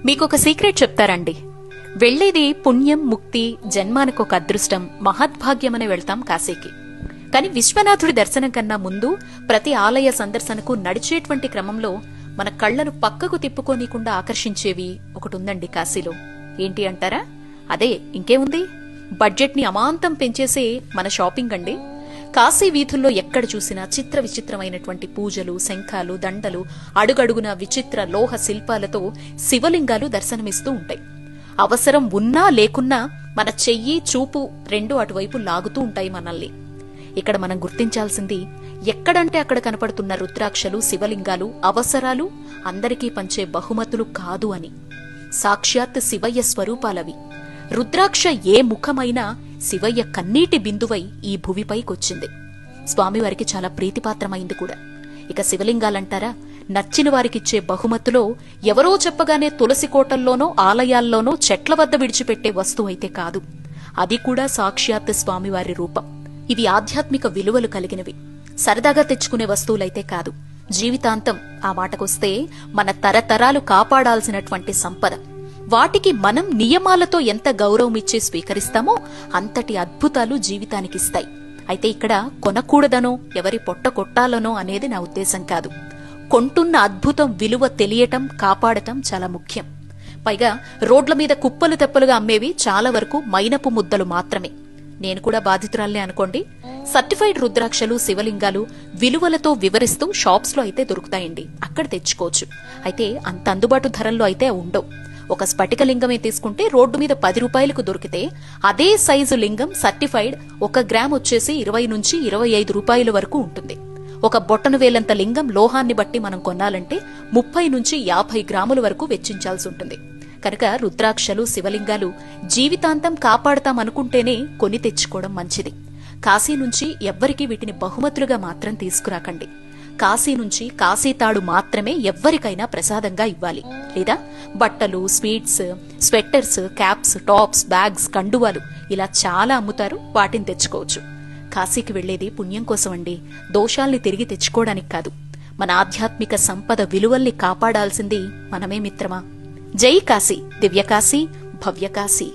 మీకొక సీక్రెట్ చెప్తారండి. వెళ్లేది పుణ్యం, ముక్తి, జన్మానికొక అదృష్టం, మహద్భాగ్యమని వెళ్తాం కాశీకి. కాని విశ్వనాథుడి దర్శనం కన్నా ముందు ప్రతి ఆలయ సందర్శనకు నడిచేటువంటి క్రమంలో మన కళ్లను పక్కకు తిప్పుకోనీకుండా ఆకర్షించేవి ఒకటుందండి కాశీలో. ఏంటి అంటారా? అదే ఇంకేముంది, బడ్జెట్ ని అమాంతం పెంచేసే మన షాపింగ్ అండి. కాశీ వీధుల్లో ఎక్కడ చూసినా చిత్ర విచిత్రమైనటువంటి పూజలు, శంఖాలు, దండలు, అడుగడుగున విచిత్ర లోహ శిల్పాలతో శివలింగాలు దర్శనమిస్తూ ఉంటాయి. అవసరం ఉన్నా లేకున్నా మన చెయ్యి, చూపు రెండు అటువైపు లాగుతూ ఉంటాయి మనల్ని. ఇక్కడ మనం గుర్తించాల్సింది, ఎక్కడంటే అక్కడ కనపడుతున్న రుద్రాక్షలు, శివలింగాలు అవసరాలు, అందరికీ పంచే బహుమతులు కాదు అని. సాక్షాత్ శివయ్య స్వరూపాలవి. రుద్రాక్ష ఏ ముఖమైనా శివయ్య కన్నీటి బిందువై ఈ భువిపైకొచ్చింది. స్వామివారికి చాలా ప్రీతిపాత్రమైంది కూడా. ఇక శివలింగాలంటారా, నచ్చిన వారికిచ్చే బహుమతులో ఎవరో చెప్పగానే తులసి కోటల్లోనో ఆలయాల్లోనో చెట్ల వద్ద విడిచిపెట్టే వస్తువైతే కాదు. అది కూడా సాక్షాత్ స్వామివారి రూపం. ఇవి ఆధ్యాత్మిక విలువలు కలిగినవి. సరదాగా తెచ్చుకునే వస్తువులైతే కాదు. జీవితాంతం, ఆ మాటకొస్తే మన తరతరాలు కాపాడాల్సినటువంటి సంపద. వాటికి మనం నియమాలతో ఎంత గౌరవం ఇచ్చి స్వీకరిస్తామో అంతటి అద్భుతాలు జీవితానికిస్తాయి. అయితే ఇక్కడ కొనకూడదనో ఎవరి పొట్ట కొట్టాలనో అనేది నా ఉద్దేశం కాదు. కొంటున్న అద్భుతం విలువ తెలియటం, కాపాడటం చాలా ముఖ్యం. పైగా రోడ్ల మీద కుప్పలు తెప్పలుగా అమ్మేవి చాలా వరకు మైనపు ముద్దలు మాత్రమే. నేను కూడా బాధితురాలనే అనుకోండి. సర్టిఫైడ్ రుద్రాక్షలు, శివలింగాలు విలువలతో వివరిస్తూ షాప్స్ లో అయితే దొరుకుతాయండి, అక్కడ తెచ్చుకోవచ్చు. అయితే అంత అందుబాటు ధరల్లో అయితే ఉండవు. ఒక స్ఫటిక లింగమే తీసుకుంటే రోడ్డు మీద 10 రూపాయలకు దొరికితే, అదే సైజు లింగం సర్టిఫైడ్ 1 గ్రామ్ వచ్చేసి 20 నుంచి 25 రూపాయల వరకు ఉంటుంది. ఒక బొట్టను వేలంత లింగం లోహాన్ని బట్టి మనం కొనాలంటే 30 నుంచి 50 గ్రాముల వరకు వెచ్చించాల్సి ఉంటుంది. కనుక రుద్రాక్షలు, శివలింగాలు జీవితాంతం కాపాడతామనుకుంటేనే కొని తెచ్చుకోవడం మంచిది. కాశీ నుంచి ఎవ్వరికీ వీటిని బహుమతులుగా మాత్రం తీసుకురాకండి. కాశీ నుంచి కాశీతాడు మాత్రమే ఎవ్వరికైనా ప్రసాదంగా ఇవ్వాలి. లేదా బట్టలు, sweets, sweaters, caps, tops, bags, కండువాలు ఇలా చాలా అమ్ముతారు, వాటిని తెచ్చుకోవచ్చు. కాశీకి వెళ్లేది పుణ్యం కోసమండి, దోషాల్ని తిరిగి తెచ్చుకోవడానికి కాదు. మన ఆధ్యాత్మిక సంపద విలువల్ని కాపాడాల్సింది మనమే మిత్రమా. జై కాశీ, దివ్యకాశీ, భవ్యకాశీ.